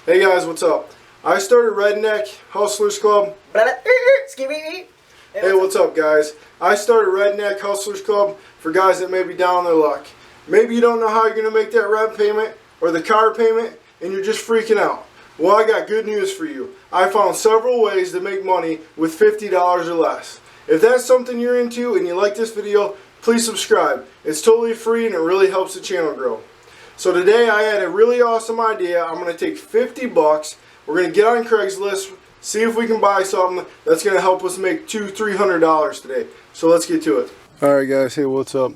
Hey guys, what's up? I started Redneck Hustlers Club. Hey, what's up guys? I started Redneck Hustlers Club for guys that may be down on their luck. Maybe you don't know how you're going to make that rent payment or the car payment and you're just freaking out. Well, I got good news for you. I found several ways to make money with $50 or less. If that's something you're into and you like this video, please subscribe. It's totally free and it really helps the channel grow. So today I had a really awesome idea. I'm going to take 50 bucks. We're going to get on Craigslist, see if we can buy something that's going to help us make $200-300 today. So let's get to it. Alright guys, hey, what's up?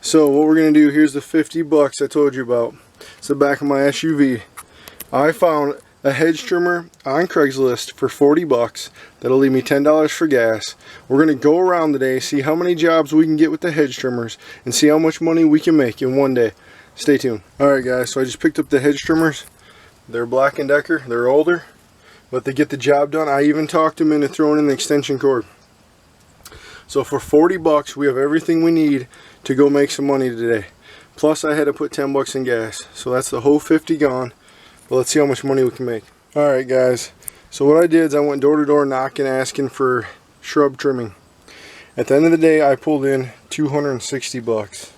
So what we're going to do, here's the 50 bucks I told you about. It's the back of my SUV. I found a hedge trimmer on Craigslist for 40 bucks. That'll leave me $10 for gas. We're going to go around today, see how many jobs we can get with the hedge trimmers, and see how much money we can make in one day. Stay tuned. Alright guys, so I just picked up the hedge trimmers. They're Black & Decker. They're older, but they get the job done. I even talked them into throwing in the extension cord. So for 40 bucks, we have everything we need to go make some money today. Plus I had to put 10 bucks in gas. So that's the whole 50 gone. But let's see how much money we can make. Alright guys, so what I did is I went door to door knocking, asking for shrub trimming. At the end of the day, I pulled in 260 bucks.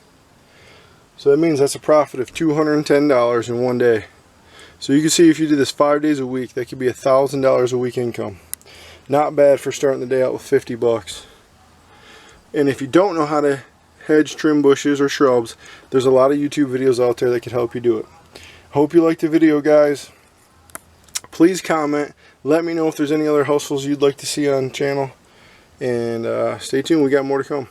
So that means that's a profit of $210 in one day. So you can see if you do this 5 days a week, that could be $1,000 a week income. Not bad for starting the day out with 50 bucks. And if you don't know how to hedge trim bushes or shrubs, there's a lot of YouTube videos out there that can help you do it. Hope you liked the video guys. Please comment. Let me know if there's any other hustles you'd like to see on the channel. And stay tuned, we got more to come.